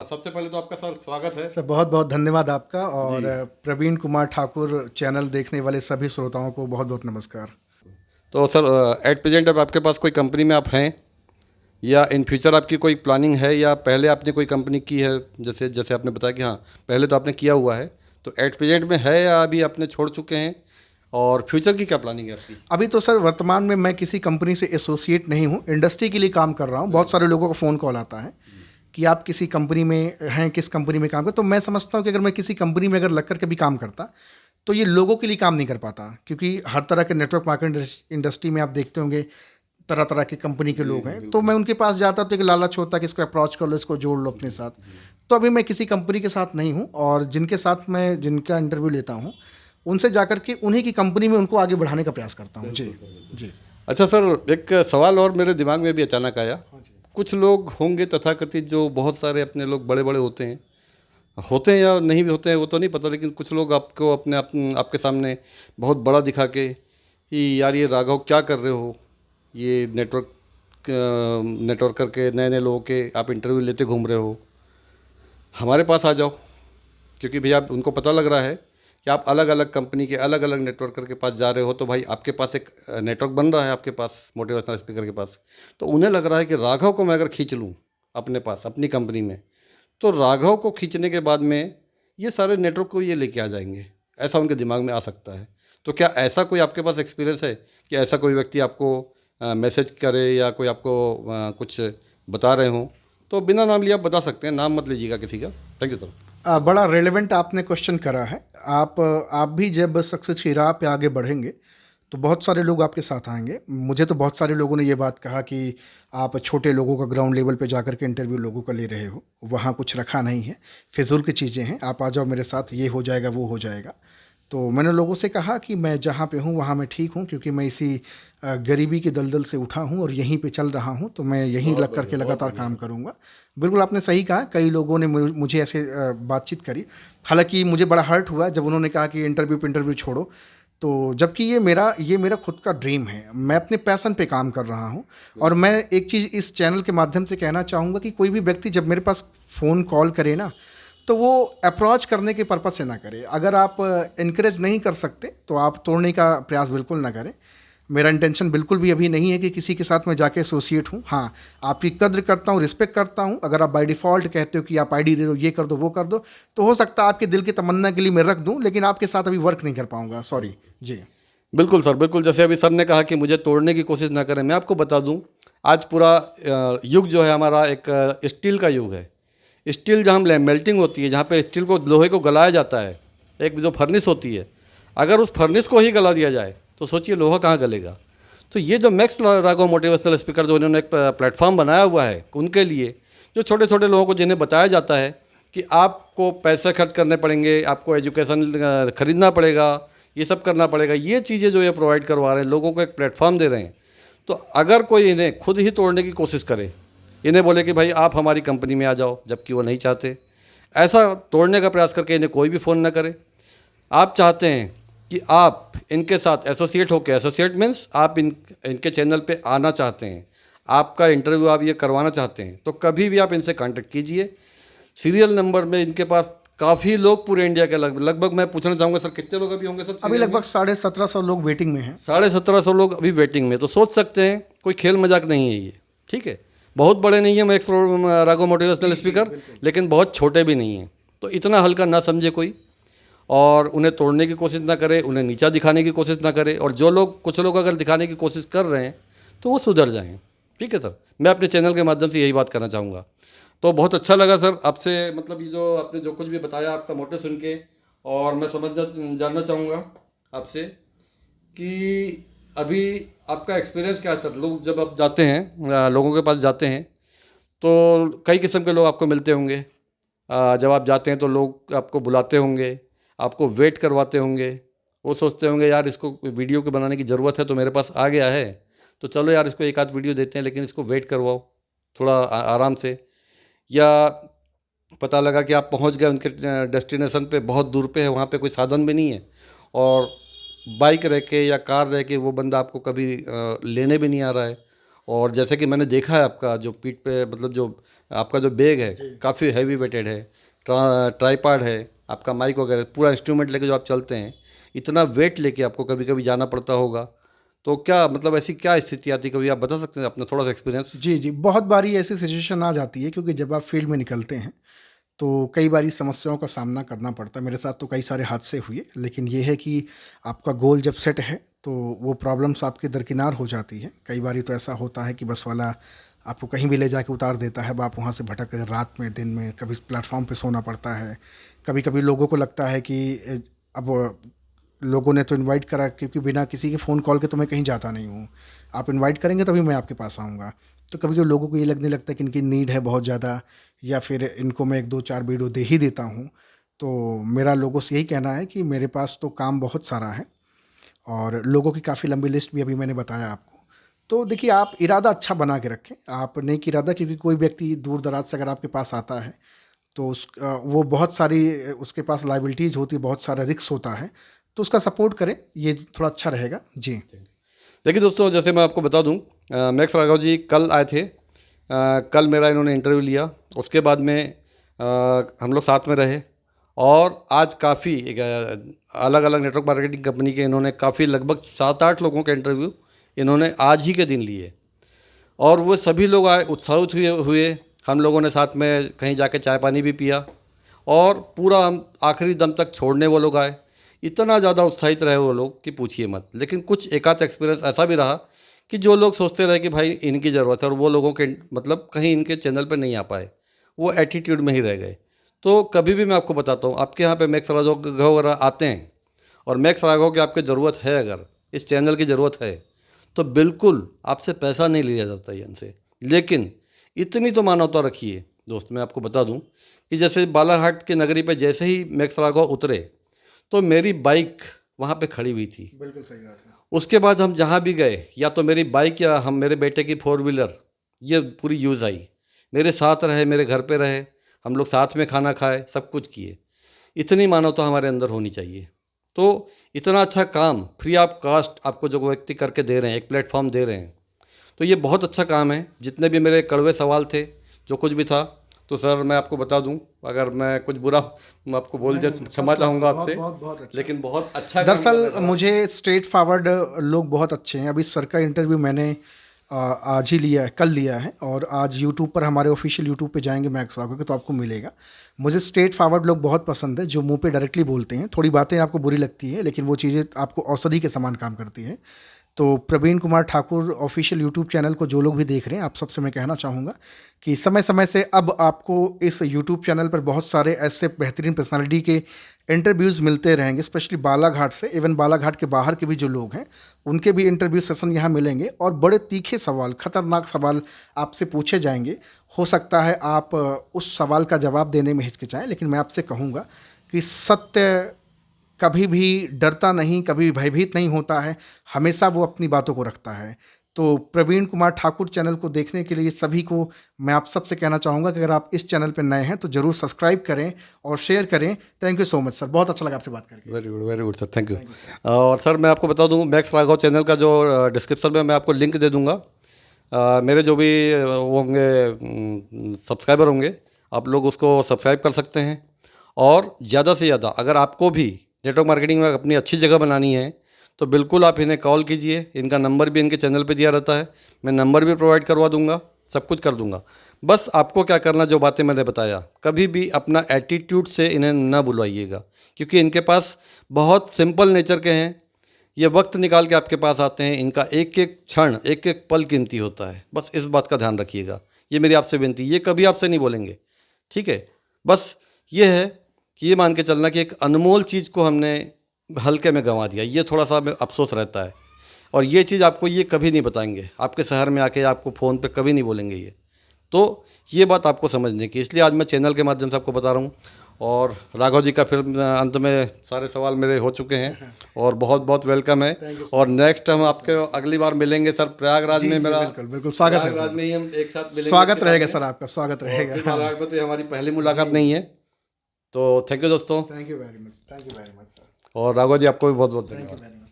सबसे पहले तो आपका सर स्वागत है। सर बहुत बहुत धन्यवाद आपका और जी। प्रवीण कुमार ठाकुर चैनल देखने वाले सभी श्रोताओं को बहुत बहुत नमस्कार। तो सर एट प्रेजेंट अब आपके पास कोई कंपनी में आप हैं या इन फ्यूचर आपकी कोई प्लानिंग है या पहले आपने कोई कंपनी की है? जैसे जैसे आपने बताया कि हाँ, पहले तो आपने किया हुआ है, तो एट प्रेजेंट में है या अभी आपने छोड़ चुके हैं? और फ्यूचर की क्या प्लानिंग है आपकी? अभी तो सर वर्तमान में मैं किसी कंपनी से एसोसिएट नहीं हूँ, इंडस्ट्री के लिए काम कर रहा हूँ। बहुत सारे लोगों का फ़ोन कॉल आता है कि आप किसी कंपनी में हैं, किस कंपनी में काम कर, तो मैं समझता हूँ कि अगर मैं किसी कंपनी में अगर लग कर के भी काम करता तो ये लोगों के लिए काम नहीं कर पाता, क्योंकि हर तरह के नेटवर्क मार्केटिंग इंडस्ट्री में आप देखते होंगे तरह तरह की कंपनी के जी लोग जी हैं, तो बिल्कुल। मैं उनके पास जाता तो एक लालच होता कि इसको अप्रोच कर लो, इसको जोड़ लो अपने जी साथ। जी। तो अभी मैं किसी कंपनी के साथ नहीं हूँ, और जिनके साथ मैं जिनका इंटरव्यू लेता हूँ उनसे जाकर के उन्हीं की कंपनी में उनको आगे बढ़ाने का प्रयास करता हूँ। जी। बिल्कुल सर बिल्कुल। जी। अच्छा सर, एक सवाल और मेरे दिमाग में भी अचानक आया। हाँ जी। कुछ लोग होंगे तथाकथित जो बहुत सारे अपने लोग बड़े बड़े होते हैं या नहीं भी होते हैं वो तो नहीं पता, लेकिन कुछ लोग आपको आपके सामने बहुत बड़ा दिखा के कि यार ये राघव क्या कर रहे हो, ये नेटवर्क करके नए नए लोगों के आप इंटरव्यू लेते घूम रहे हो, हमारे पास आ जाओ। क्योंकि भैया उनको पता लग रहा है कि आप अलग अलग कंपनी के अलग अलग नेटवर्कर के पास जा रहे हो, तो भाई आपके पास एक नेटवर्क बन रहा है आपके पास मोटिवेशनल स्पीकर के पास। तो उन्हें लग रहा है कि राघव को मैं अगर खींच लूँ अपने पास अपनी कंपनी में, तो राघव को खींचने के बाद में ये सारे नेटवर्क को ये लेके आ जाएंगे, ऐसा उनके दिमाग में आ सकता है। तो क्या ऐसा कोई आपके पास एक्सपीरियंस है कि ऐसा कोई व्यक्ति आपको मैसेज करे या कोई आपको कुछ बता रहे हों? तो बिना नाम लिए आप बता सकते हैं, नाम मत लीजिएगा किसी का। Thank you sir. बड़ा रेलेवेंट आपने क्वेश्चन करा है। आप भी जब सक्सेस की राह पे आगे बढ़ेंगे तो बहुत सारे लोग आपके साथ आएंगे। मुझे तो बहुत सारे लोगों ने ये बात कहा कि आप छोटे लोगों का ग्राउंड लेवल पे जाकर के इंटरव्यू लोगों का ले रहे हो, वहाँ कुछ रखा नहीं है, फिजूल की चीज़ें हैं, आप आ जाओ मेरे साथ, ये हो जाएगा वो हो जाएगा। तो मैंने लोगों से कहा कि मैं जहाँ पे हूँ वहाँ मैं ठीक हूँ, क्योंकि मैं इसी गरीबी की दलदल से उठा हूँ और यहीं पे चल रहा हूँ, तो मैं यहीं बहुत लग बढ़िया, करके बहुत लगातार बढ़िया काम सर। करूँगा। बिल्कुल आपने सही कहा, कई लोगों ने मुझे ऐसे बातचीत करी। हालांकि मुझे बड़ा हर्ट हुआ जब उन्होंने कहा कि इंटरव्यू छोड़ो। तो जबकि ये मेरा खुद का ड्रीम है, मैं अपने पैशन पे काम कर रहा हूँ। और बिल्कुल। मैं एक चीज़ इस चैनल के माध्यम से कहना चाहूँगा कि कोई भी व्यक्ति जब मेरे पास फ़ोन कॉल करे ना, तो वो अप्रोच करने के पर्पज़ से ना करे। अगर आप इनकरेज नहीं कर सकते तो आप तोड़ने का प्रयास बिल्कुल ना करें। मेरा इंटेंशन बिल्कुल भी अभी नहीं है कि किसी के साथ मैं जाके एसोसिएट हूँ। हाँ, आपकी कद्र करता हूँ, रिस्पेक्ट करता हूँ। अगर आप बाय डिफ़ॉल्ट कहते हो कि आप आईडी दे दो, ये कर दो, वो कर दो, तो हो सकता है आपके दिल की तमन्ना के लिए मैं रख दूँ, लेकिन आपके साथ अभी वर्क नहीं कर पाऊँगा, सॉरी। जी। बिल्कुल सर, बिल्कुल। जैसे अभी सर ने कहा कि मुझे तोड़ने की कोशिश ना करें, मैं आपको बता दूं, आज पूरा युग जो है हमारा एक स्टील का युग है। स्टील जहाँ मेल्टिंग होती है, जहाँ पे स्टील को लोहे को गलाया जाता है, एक जो फर्नेस होती है, अगर उस फर्नेस को ही गला दिया जाए तो सोचिए लोहा कहाँ गलेगा। तो ये जो मैक्स रागो मोटिवेशनल स्पीकर जो इन्होंने एक प्लेटफॉर्म बनाया हुआ है उनके लिए, जो छोटे छोटे लोगों को जिन्हें बताया जाता है कि आपको पैसे खर्च करने पड़ेंगे, आपको एजुकेशन खरीदना पड़ेगा, ये सब करना पड़ेगा, ये चीज़ें जो ये प्रोवाइड करवा रहे हैं, लोगों को एक प्लेटफॉर्म दे रहे हैं। तो अगर कोई इन्हें खुद ही तोड़ने की कोशिश करे, इन्हें बोले कि भाई आप हमारी कंपनी में आ जाओ, जबकि वो नहीं चाहते, ऐसा तोड़ने का प्रयास करके इन्हें कोई भी फ़ोन ना करे। आप चाहते हैं कि आप इनके साथ एसोसिएट होकर, एसोसिएट मीन्स आप इनके चैनल पे आना चाहते हैं, आपका इंटरव्यू आप ये करवाना चाहते हैं, तो कभी भी आप इनसे कांटेक्ट कीजिए। सीरियल नंबर में इनके पास काफ़ी लोग पूरे इंडिया के लगभग मैं पूछना चाहूँगा सर, कितने लोग अभी होंगे सर अभी सीरियल में? लगभग 1750 लोग वेटिंग में हैं। 1750 लोग अभी वेटिंग में। तो सोच सकते हैं कोई खेल मजाक नहीं है ये, ठीक है। बहुत बड़े नहीं है मैक्स रागो मोटिवेशनल जी जी स्पीकर, बिल्कुल। लेकिन बहुत छोटे भी नहीं हैं। तो इतना हल्का ना समझे कोई, और उन्हें तोड़ने की कोशिश ना करे, उन्हें नीचा दिखाने की कोशिश ना करे। और जो लोग, कुछ लोग अगर दिखाने की कोशिश कर रहे हैं तो वो सुधर जाएं। ठीक है सर, मैं अपने चैनल के माध्यम से यही बात करना चाहूँगा। तो बहुत अच्छा लगा सर आपसे, मतलब ये जो आपने जो कुछ भी बताया आपका मोटिव सुन के, और मैं जानना चाहूँगा आपसे कि अभी आपका एक्सपीरियंस क्या है सर? लोग जब आप जाते हैं, लोगों के पास जाते हैं, तो कई किस्म के लोग आपको मिलते होंगे। जब आप जाते हैं तो लोग आपको बुलाते होंगे, आपको वेट करवाते होंगे। वो सोचते होंगे यार इसको वीडियो के बनाने की ज़रूरत है तो मेरे पास आ गया है, तो चलो यार इसको एक आध वीडियो देते हैं, लेकिन इसको वेट करवाओ थोड़ा आराम से। या पता लगा कि आप पहुंच गए उनके डेस्टिनेशन पे, बहुत दूर पे है, वहाँ पे कोई साधन भी नहीं है, और बाइक रह के या कार रह के वो बंदा आपको कभी लेने भी नहीं आ रहा है। और जैसे कि मैंने देखा है आपका जो पीठ पे, मतलब जो आपका जो बैग है काफ़ी हैवी वेटेड है, ट्राईपॉड है, आपका माइक वगैरह पूरा इंस्ट्रूमेंट लेके जो आप चलते हैं, इतना वेट लेके आपको कभी कभी जाना पड़ता होगा। तो क्या मतलब ऐसी क्या स्थिति आती है, कभी आप बता सकते हैं अपना थोड़ा सा एक्सपीरियंस? जी, जी। बहुत बारी ऐसी सिचुएशन आ जाती है क्योंकि जब आप फील्ड में निकलते हैं, तो कई बारी समस्याओं का सामना करना पड़ता है। मेरे साथ तो कई सारे हादसे हुए, लेकिन ये है कि आपका गोल जब सेट है, तो वो प्रॉब्लम्स आपकी दरकिनार हो जाती है। कई बारी तो ऐसा होता है कि बस वाला आपको कहीं भी ले जाके उतार देता है, अब आप वहाँ से भटक रहे रात में, दिन में, कभी प्लेटफ़ॉर्म पे सोना पड़ता है। कभी-कभी लोगों को लगता है कि अब लोगों ने तो इनवाइट करा क्योंकि बिना किसी के फ़ोन कॉल के तो मैं कहीं जाता नहीं हूँ। आप इनवाइट करेंगे तभी मैं आपके पास आऊँगा। तो कभी-कभी लोगों को ये लगने लगता है कि इनकी नीड है बहुत ज़्यादा, या फिर इनको मैं 1, 2, 4 वीडियो दे ही देता हूँ। तो मेरा लोगों से यही कहना है कि मेरे पास तो काम बहुत सारा है और लोगों की काफ़ी लंबी लिस्ट भी अभी मैंने बताया आपको। तो देखिए, आप इरादा अच्छा बना के रखें। आप नेक इरादा, क्योंकि कोई व्यक्ति दूर-दराज से अगर आपके पास आता है, तो वो बहुत सारी उसके पास लायबिलिटीज़ होती है, बहुत सारा रिस्क होता है। तो उसका सपोर्ट करें, ये थोड़ा अच्छा रहेगा। जी। देखिए दोस्तों, जैसे मैं आपको बता दूं, मैक्स राघव जी कल आए थे। कल मेरा इन्होंने इंटरव्यू लिया, उसके बाद में हम लोग साथ में रहे, और आज काफ़ी अलग अलग नेटवर्क मार्केटिंग कंपनी के इन्होंने काफ़ी लगभग 7-8 लोगों के इंटरव्यू इन्होंने आज ही के दिन लिए, और वो सभी लोग आए, उत्साहित हुए। हम लोगों ने साथ में कहीं जाके चाय पानी भी पिया, और पूरा हम आखिरी दम तक छोड़ने वो लोग आए। इतना ज़्यादा उत्साहित रहे वो लोग कि पूछिए मत। लेकिन कुछ एक आध एक्सपीरियंस ऐसा भी रहा कि जो लोग सोचते रहे कि भाई इनकी ज़रूरत है, और वो लोगों के मतलब कहीं इनके चैनल पर नहीं आ पाए, वो एटीट्यूड में ही रह गए। तो कभी भी मैं आपको बताता हूँ, आपके यहाँ पे मैक्स राघव वगैरह आते हैं, और मैक्स राघव की आपकी ज़रूरत है, अगर इस चैनल की ज़रूरत है, तो बिल्कुल आपसे पैसा नहीं लिया जाता है इनसे। लेकिन इतनी तो मानवता रखिए दोस्त, मैं आपको बता दूं कि जैसे बालाघाट की नगरी पे जैसे ही मैक्स राघव उतरे, तो मेरी बाइक वहाँ पे खड़ी हुई थी। बिल्कुल सही बात है। उसके बाद हम जहाँ भी गए, या तो मेरी बाइक या हम मेरे बेटे की 4 व्हीलर, ये पूरी यूज़ आई, मेरे साथ रहे, मेरे घर पे रहे, हम लोग साथ में खाना खाए, सब कुछ किए। इतनी मानवता हमारे अंदर होनी चाहिए। तो इतना अच्छा काम फ्री ऑफ कास्ट आपको जो व्यक्ति करके दे रहे हैं, एक प्लेटफॉर्म दे रहे हैं, तो ये बहुत अच्छा काम है। जितने भी मेरे कड़वे सवाल थे, जो कुछ भी था, तो सर मैं आपको बता दूं, अगर मैं कुछ बुरा मैं आपको बोल दिया, क्षमा चाहूँगा आपसे, बहुत अच्छा। लेकिन बहुत अच्छा काम कर दरअसल रहा था। मुझे स्ट्रेट फॉरवर्ड लोग बहुत अच्छे हैं। अभी सर का इंटरव्यू मैंने आज ही लिया है, कल लिया है, और आज यूट्यूब पर, हमारे ऑफिशियल यूट्यूब पे जाएंगे मैक्स राघव के, तो आपको मिलेगा। मुझे स्ट्रेट फॉरवर्ड लोग बहुत पसंद है, जो मुंह पे डायरेक्टली बोलते हैं। थोड़ी बातें आपको बुरी लगती है, लेकिन वो चीज़ें आपको औषधि के समान काम करती हैं। तो Praveen Kumar Thakur official YouTube channel को जो लोग भी देख रहे हैं, आप सबसे मैं कहना चाहूँगा कि समय समय से अब आपको इस यूट्यूब चैनल पर बहुत सारे ऐसे बेहतरीन पर्सनालिटी के इंटरव्यूज़ मिलते रहेंगे, स्पेशली बालाघाट से। इवन बालाघाट के बाहर के भी जो लोग हैं, उनके भी इंटरव्यू सेशन यहाँ मिलेंगे, और बड़े तीखे सवाल, खतरनाक सवाल आपसे पूछे जाएंगे। हो सकता है आप उस सवाल का जवाब देने में हिचकिचाएं, लेकिन मैं आपसे कहूँगा कि सत्य कभी भी डरता नहीं, कभी भयभीत नहीं होता है, हमेशा वो अपनी बातों को रखता है। तो प्रवीण कुमार ठाकुर चैनल को देखने के लिए सभी को मैं आप सबसे कहना चाहूँगा कि अगर आप इस चैनल पर नए हैं तो ज़रूर सब्सक्राइब करें और शेयर करें। Thank you so much sir, बहुत अच्छा लगा आपसे बात करके। Very good sir, thank you. और सर मैं आपको बता दूं, मैक्स राघव चैनल का जो डिस्क्रिप्शन में मैं आपको लिंक दे दूंगा। मेरे जो भी वो होंगे सब्सक्राइबर होंगे, आप लोग उसको सब्सक्राइब कर सकते हैं। और ज़्यादा से ज़्यादा अगर आपको भी नेटवर्क मार्केटिंग में अपनी अच्छी जगह बनानी है, तो बिल्कुल आप इन्हें कॉल कीजिए। इनका नंबर भी इनके चैनल पे दिया रहता है, मैं नंबर भी प्रोवाइड करवा दूंगा, सब कुछ कर दूंगा। बस आपको क्या करना, जो बातें मैंने बताया, कभी भी अपना एटीट्यूड से इन्हें ना बुलवाइएगा, क्योंकि इनके पास बहुत सिंपल नेचर के हैं। ये वक्त निकाल के आपके पास आते हैं, इनका एक एक क्षण, एक एक पल कीमती होता है। बस इस बात का ध्यान रखिएगा, ये मेरी आपसे विनती। ये कभी आपसे नहीं बोलेंगे, ठीक है? बस ये है कि ये मान के चलना कि एक अनमोल चीज़ को हमने हल्के में गंवा दिया, ये थोड़ा सा हमें अफसोस रहता है। और ये चीज़ आपको ये कभी नहीं बताएंगे, आपके शहर में आके आपको फ़ोन पे कभी नहीं बोलेंगे ये। तो ये बात आपको समझने की, इसलिए आज मैं चैनल के माध्यम से आपको बता रहा हूँ। और राघव जी का फिर अंत में सारे सवाल मेरे हो चुके हैं, और बहुत बहुत वेलकम है। और नेक्स्ट हम आपके अगली बार मिलेंगे सर प्रयागराज में। मेरा बिल्कुल बिल्कुल स्वागत है प्रयागराज सर। में ही हम एक साथ मिलेंगे। स्वागत रहेगा सर, आपका स्वागत और रहेगा। फिर हाँ। बालाघाट में तो ये हमारी पहली मुलाकात नहीं है। तो थैंक यू दोस्तों, thank you very much, thank you very much sir, और राघव जी आपको भी बहुत बहुत थैंक यू धन्यवाद। Very much.